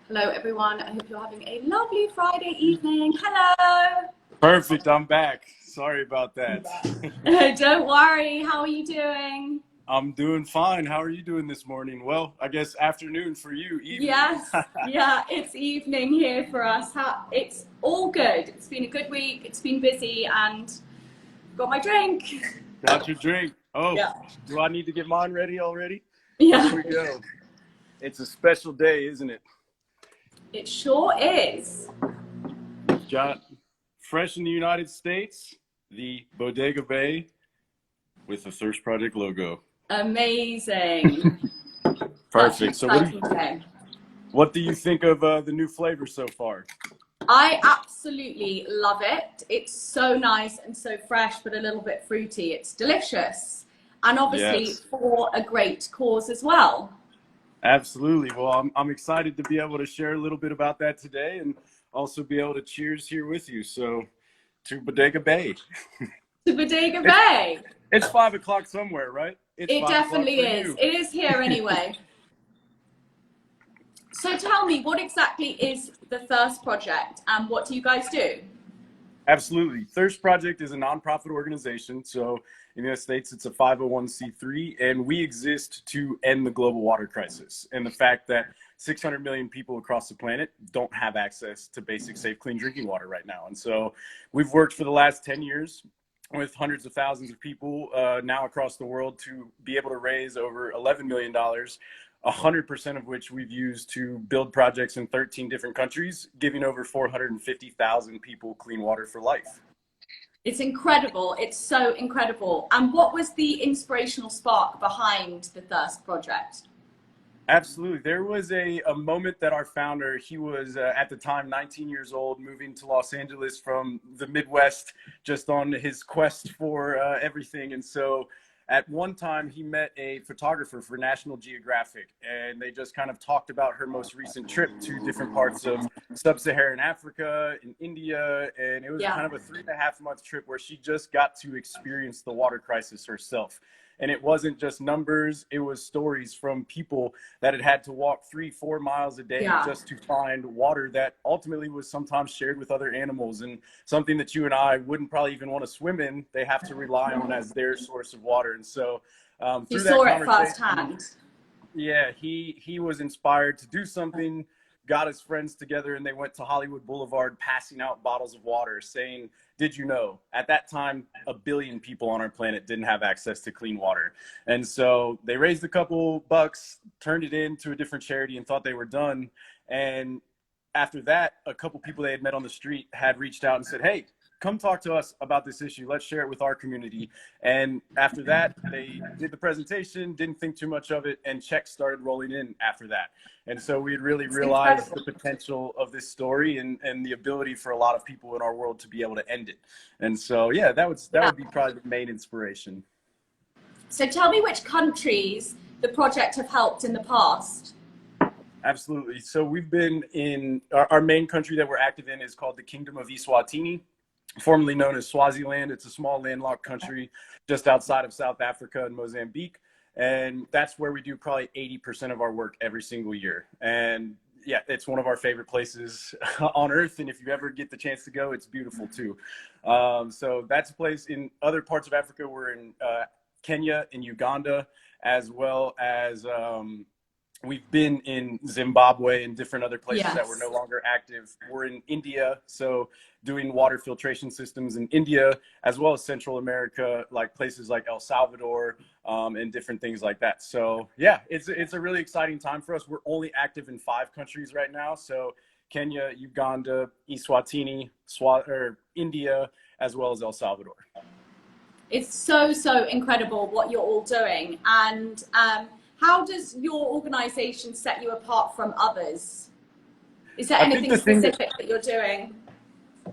Hello, everyone. I hope you're having a lovely Friday evening. Hello. Perfect. I'm back. Sorry about that. Don't worry. How are you doing? I'm doing fine. How are you doing this morning? Well, I guess afternoon for you, evening. Yes. Yeah, it's evening here for us. It's all good. It's been a good week. It's been busy and got my drink. Got your drink. Oh, Yeah. do I need to get mine ready already? Yeah. Here we go. It's a special day, isn't it? It sure is. Got fresh in the United States, the Bodega Bay with the Thirst Project logo. Amazing. Perfect. So Day. what do you think of the new flavor so far? I absolutely love it. It's so nice and so fresh, but a little bit fruity. It's delicious. And obviously Yes. for a great cause as well. Absolutely. Well, I'm excited to be able to share a little bit about that today and also be able to cheers here with you. So to Bodega Bay. To Bodega Bay. It's 5 o'clock somewhere, right? It's It 5 o'clock definitely for is. you. It is here anyway. So tell me, what exactly is the Thirst Project and what do you guys do? Absolutely. Thirst Project is a nonprofit organization. So in the United States, it's a 501c3, and we exist to end the global water crisis and the fact that 600 million people across the planet don't have access to basic, safe, clean drinking water right now. And so we've worked for the last 10 years with hundreds of thousands of people now across the world to be able to raise over $11 million, 100% of which we've used to build projects in 13 different countries, giving over 450,000 people clean water for life. It's incredible. It's so incredible. And what was the inspirational spark behind the Thirst Project? Absolutely. There was a moment that our founder, he was at the time 19 years old, moving to Los Angeles from the Midwest, just on his quest for everything. And so at one time he met a photographer for National Geographic, and they just kind of talked about her most recent trip to different parts of sub-Saharan Africa and India. And it was kind of a 3.5-month trip where she just got to experience the water crisis herself. And it wasn't just numbers, it was stories from people that had to walk 3-4 miles a day just to find water that ultimately was sometimes shared with other animals, and something that you and I wouldn't probably even want to swim in, they have to rely on as their source of water. And so you saw it firsthand. Yeah, he was inspired to do something, got his friends together, and they went to Hollywood Boulevard passing out bottles of water saying, did you know? At that time, 1 billion people on our planet didn't have access to clean water. And so they raised a couple bucks, turned it into a different charity, and thought they were done. And after that, a couple people they had met on the street had reached out and said, hey, come talk to us about this issue. Let's share it with our community. And after that, they did the presentation, didn't think too much of it, and checks started rolling in after that. And so we really realized the potential of this story and the ability for a lot of people in our world to be able to end it. And so, yeah, that would be probably the main inspiration. So tell me which countries the project have helped in the past. Absolutely. So we've been in, our main country that we're active in is called the Kingdom of Eswatini, formerly known as Swaziland. It's a small landlocked country just outside of South Africa and Mozambique. And that's where we do probably 80% of our work every single year. And yeah, it's one of our favorite places on earth. And if you ever get the chance to go, it's beautiful too. So that's a place. In other parts of Africa, we're in Kenya and Uganda, as well as we've been in Zimbabwe and different other places that were no longer active. We're in India, so doing water filtration systems in India, as well as Central America, like places like El Salvador and different things like that. So yeah, it's a really exciting time for us. We're only active in 5 countries right now. So Kenya, Uganda, Eswatini, India, as well as El Salvador. It's so incredible what you're all doing. And how does your organization set you apart from others? Is there anything specific that you're doing?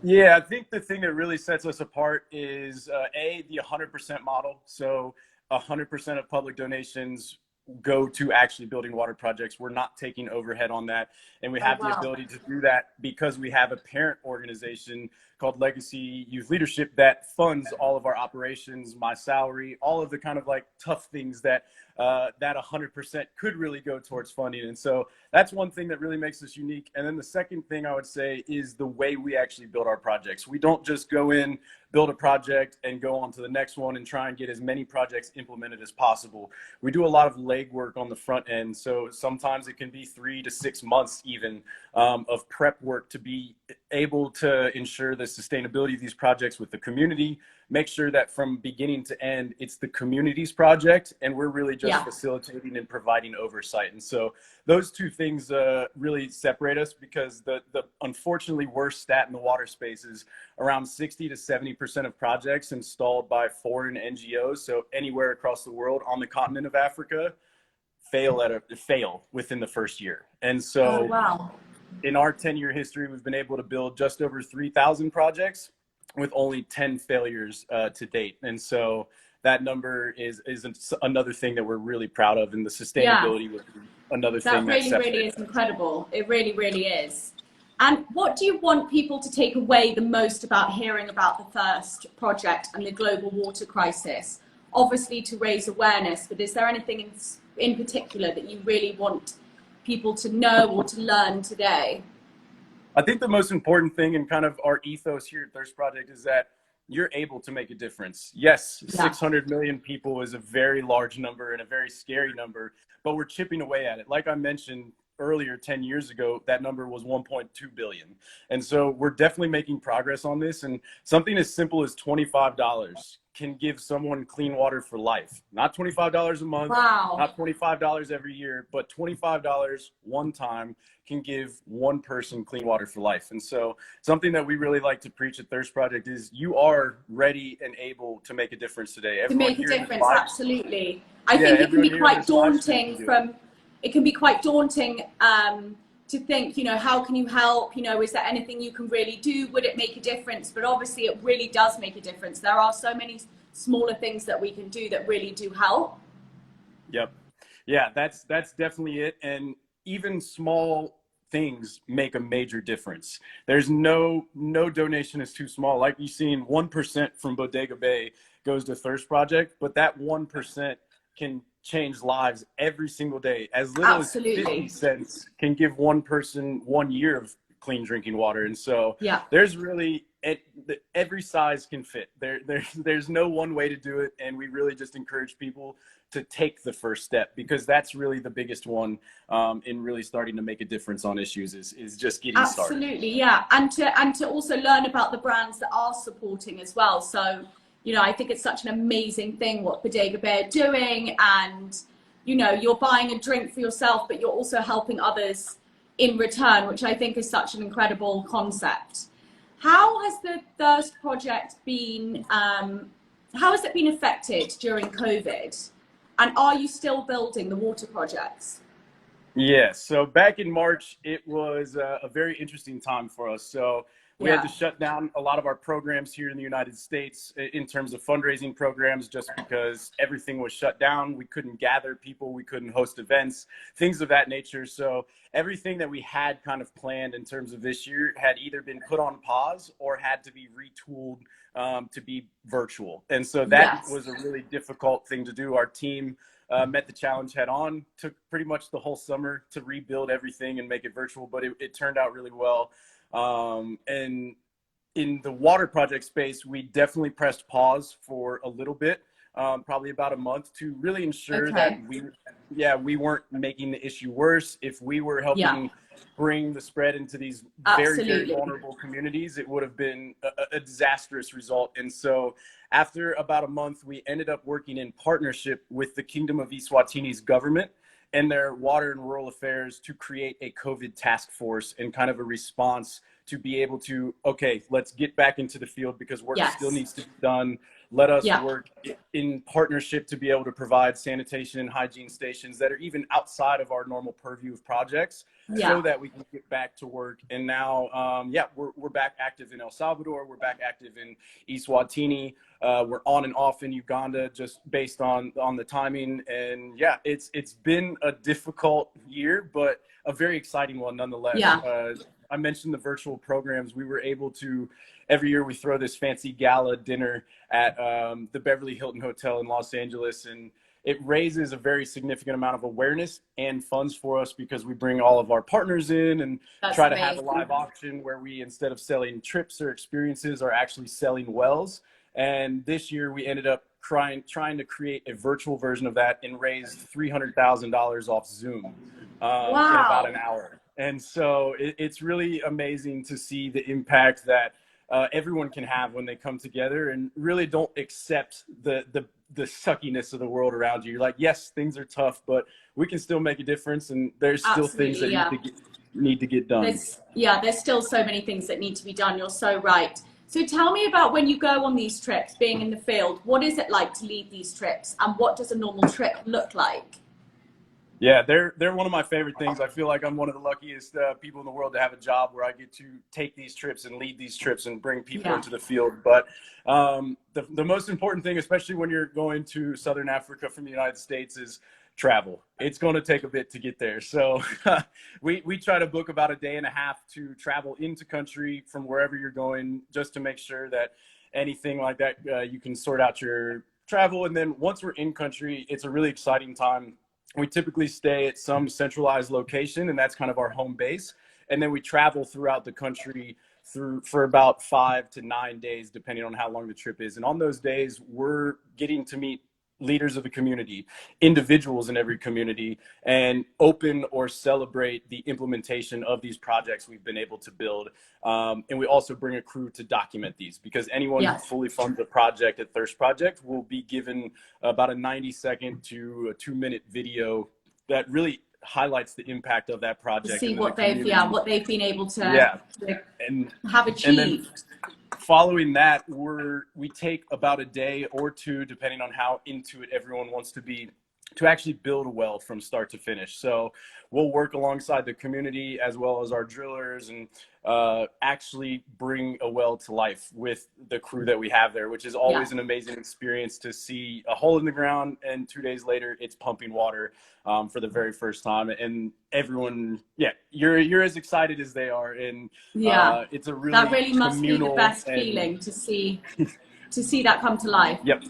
Yeah, I think the thing that really sets us apart is the 100% model. So 100% of public donations go to actually building water projects. We're not taking overhead on that. And we have the ability to do that because we have a parent organization called Legacy Youth Leadership that funds all of our operations, my salary, all of the kind of like tough things that that 100% could really go towards funding. And so that's one thing that really makes us unique. And then the second thing I would say is the way we actually build our projects. We don't just go in, build a project and go on to the next one and try and get as many projects implemented as possible. We do a lot of legwork on the front end. So sometimes it can be 3 to 6 months even of prep work to be able to ensure the sustainability of these projects with the community, make sure that from beginning to end, it's the community's project and we're really just facilitating and providing oversight. And so those two things really separate us, because the unfortunately worst stat in the water space is around 60 to 70% of projects installed by foreign NGOs, so anywhere across the world on the continent of Africa, fail within the first year. And so in our 10-year history, we've been able to build just over 3,000 projects with only 10 failures to date. And so that number is another thing that we're really proud of, and the sustainability was another thing that really is incredible. It really, really is. And what do you want people to take away the most about hearing about the Thirst Project and the global water crisis? Obviously to raise awareness, but is there anything in particular that you really want people to know or to learn today? I think the most important thing in kind of our ethos here at Thirst Project is that you're able to make a difference. Yes, 600 million people is a very large number and a very scary number, but we're chipping away at it. Like I mentioned earlier, 10 years ago, that number was 1.2 billion. And so we're definitely making progress on this. And something as simple as $25 can give someone clean water for life. Not $25 a month, not $25 every year, but $25 one time can give one person clean water for life. And so something that we really like to preach at Thirst Project is you are ready and able to make a difference today. Everyone to make a difference, absolutely. I think it can be quite daunting it can be quite daunting to think, you know, how can you help? You know, is there anything you can really do? Would it make a difference? But obviously it really does make a difference. There are so many smaller things that we can do that really do help. Yep. Yeah, that's definitely it. And even small things make a major difference. There's no donation is too small. Like you've seen, 1% from Bodega Bay goes to Thirst Project, but that 1% can change lives every single day. As little as 50 cents can give one person 1 year of clean drinking water. And so there's really, every size can fit. There's no one way to do it. And we really just encourage people to take the first step, because that's really the biggest one in really starting to make a difference on issues is just getting started. Absolutely, yeah. And to also learn about the brands that are supporting as well. So, you know, I think it's such an amazing thing what Bodega Bay are doing, and, you know, you're buying a drink for yourself, but you're also helping others in return, which I think is such an incredible concept. How has the Thirst Project been, how has it been affected during COVID? And are you still building the water projects? Yes. So back in March, it was a very interesting time for us. So we had to shut down a lot of our programs here in the United States in terms of fundraising programs, just because everything was shut down. We couldn't gather people. We couldn't host events, things of that nature. So everything that we had kind of planned in terms of this year had either been put on pause or had to be retooled to be virtual. And so that was a really difficult thing to do. Our team met the challenge head on, took pretty much the whole summer to rebuild everything and make it virtual, but it turned out really well. And in the water project space, we definitely pressed pause for a little bit, probably about a month, to really ensure that we weren't making the issue worse. If we were helping bring the spread into these very, very vulnerable communities, it would have been a disastrous result. And so after about a month, we ended up working in partnership with the Kingdom of Eswatini's government and their water and rural affairs to create a COVID task force and kind of a response to be able to, okay, let's get back into the field because work still needs to be done. Let us work in partnership to be able to provide sanitation and hygiene stations that are even outside of our normal purview of projects, so that we can get back to work. And now, yeah, we're back active in El Salvador. We're back active in Eswatini. We're on and off in Uganda, just based on the timing. And yeah, it's been a difficult year, but a very exciting one nonetheless. Yeah. I mentioned the virtual programs. We were able to, every year we throw this fancy gala dinner at the Beverly Hilton Hotel in Los Angeles, and it raises a very significant amount of awareness and funds for us because we bring all of our partners in and try to have a live auction where we, instead of selling trips or experiences, are actually selling wells. And this year we ended up trying to create a virtual version of that and raised $300,000 off Zoom in about an hour. And so it's really amazing to see the impact that everyone can have when they come together and really don't accept the suckiness of the world around you. You're like, yes, things are tough, but we can still make a difference, and there's still things that need to get done. There's still so many things that need to be done. You're so right. So tell me about when you go on these trips, being in the field. What is it like to lead these trips, and what does a normal trip look like? Yeah, they're one of my favorite things. I feel like I'm one of the luckiest people in the world to have a job where I get to take these trips and lead these trips and bring people into the field. But the most important thing, especially when you're going to Southern Africa from the United States, is travel. It's going to take a bit to get there. So we try to book about a day and a half to travel into country from wherever you're going, just to make sure that anything like that, you can sort out your travel. And then once we're in country, it's a really exciting time. We typically stay at some centralized location, and that's kind of our home base. And then we travel throughout the country for about 5 to 9 days, depending on how long the trip is. And on those days, we're getting to meet leaders of the community, individuals in every community, and open or celebrate the implementation of these projects we've been able to build. And we also bring a crew to document these, because anyone who fully funds a project at Thirst Project will be given about a 90-second to a 2-minute video that really highlights the impact of that project. See what they've been able to have achieved. And then following that, we take about a day or two, depending on how into it everyone wants to be, to actually build a well from start to finish. So we'll work alongside the community as well as our drillers, and actually bring a well to life with the crew that we have there, which is always an amazing experience to see a hole in the ground and 2 days later it's pumping water for the very first time. And everyone, you're as excited as they are. And it's a really, that really must be the best feeling to see that come to life. Yep.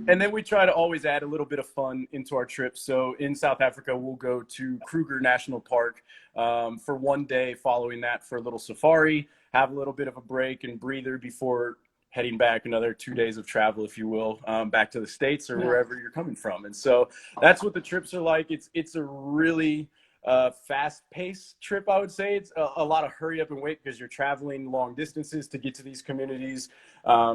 And then we try to always add a little bit of fun into our trips. So in South Africa, we'll go to Kruger National Park for 1 day, following that for a little safari, have a little bit of a break and breather before heading back another 2 days of travel, if you will, back to the States or wherever you're coming from. And so that's what the trips are like. It's a really fast-paced trip, I would say. It's a lot of hurry up and wait, because you're traveling long distances to get to these communities,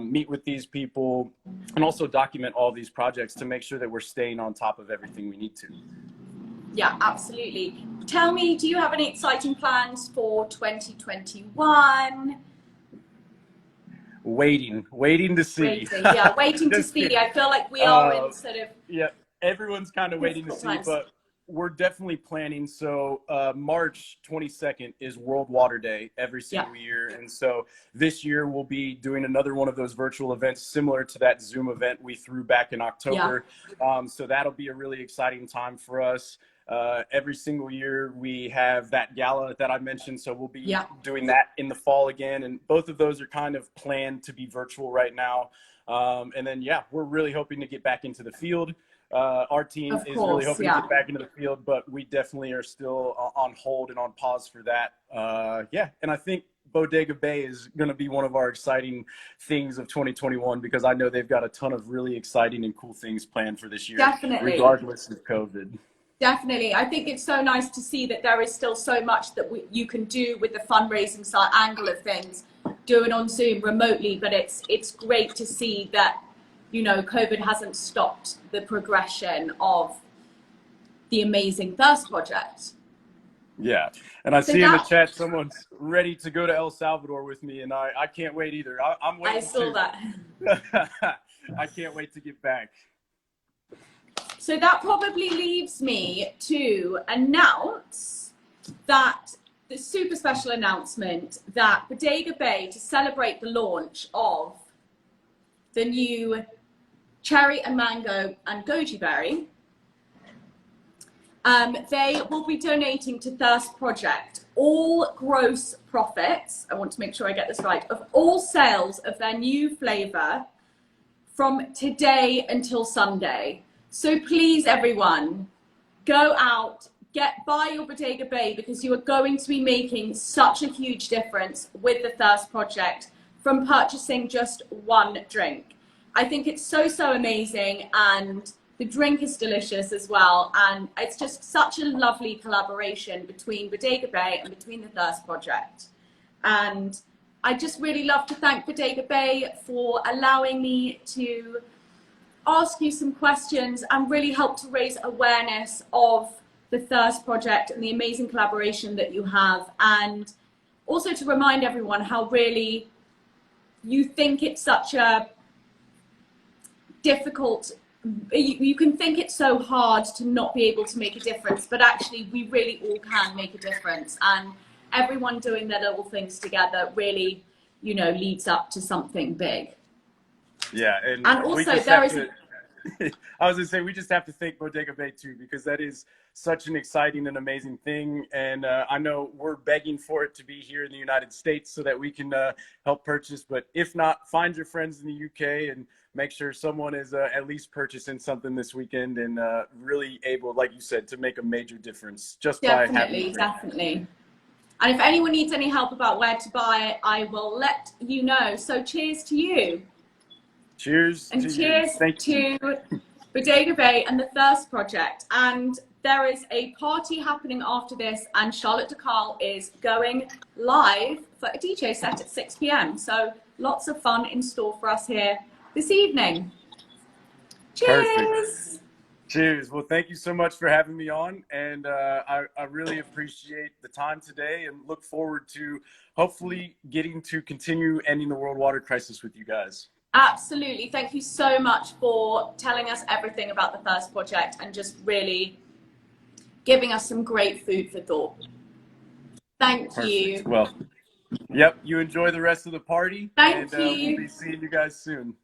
meet with these people, and also document all these projects to make sure that we're staying on top of everything we need to. Yeah, absolutely. Tell me, do you have any exciting plans for 2021? Waiting to see. Waiting to see. I feel like we are in sort of... Yeah, everyone's kind of waiting to see, but we're definitely planning. So March 22nd is World Water Day every single year. And so this year we'll be doing another one of those virtual events similar to that Zoom event we threw back in October. So that'll be a really exciting time for us. Every single year we have that gala that I mentioned. So we'll be doing that in the fall again. And both of those are kind of planned to be virtual right now. And then, we're really hoping to get back into the field. Our team is really hoping to get back into the field, but we definitely are still on hold and on pause for that. And I think Bodega Bay is going to be one of our exciting things of 2021, because I know they've got a ton of really exciting and cool things planned for this year, regardless of COVID. Definitely. I think it's so nice to see that there is still so much that you can do with the fundraising side angle of things, doing on Zoom remotely, but it's great to see that, you know, COVID hasn't stopped the progression of the amazing Thirst Project. Yeah, and I see in the chat someone's ready to go to El Salvador with me, and I can't wait either. I'm waiting. I saw that. I can't wait to get back. So that probably leaves me to announce that the super special announcement that Bodega Bay, to celebrate the launch of the new cherry and mango and goji berry, they will be donating to Thirst Project all gross profits, I want to make sure I get this right, of all sales of their new flavor from today until Sunday. So please, everyone, go out, buy your Bodega Bay, because you are going to be making such a huge difference with the Thirst Project from purchasing just one drink. I think it's so, so amazing, and the drink is delicious as well, and it's just such a lovely collaboration between Bodega Bay and between the Thirst Project. And I just really love to thank Bodega Bay for allowing me to ask you some questions and really help to raise awareness of the Thirst Project and the amazing collaboration that you have, and also to remind everyone how really you think it's such a difficult, you can think it's so hard to not be able to make a difference, but actually we really all can make a difference, and everyone doing their little things together really, you know, leads up to something big. Yeah, and also there is I was gonna say, we just have to thank Bodega Bay too, because that is such an exciting and amazing thing, and I know we're begging for it to be here in the United States so that we can help purchase, but if not, find your friends in the UK and make sure someone is at least purchasing something this weekend, and really able, like you said, to make a major difference just by having definitely. And if anyone needs any help about where to buy it, I will let you know. So cheers to you. Cheers. And cheers to Bodega Bay and the Thirst Project. And there is a party happening after this, and Charlotte DeCarl is going live for a DJ set at 6 p.m. So lots of fun in store for us here this evening. Cheers. Perfect. Cheers. Well, thank you so much for having me on, and I really appreciate the time today, and look forward to hopefully getting to continue ending the world water crisis with you guys. Absolutely. Thank you so much for telling us everything about the Thirst Project and just really giving us some great food for thought. Thank you. Well, yep, you enjoy the rest of the party. Thank you. We'll be seeing you guys soon.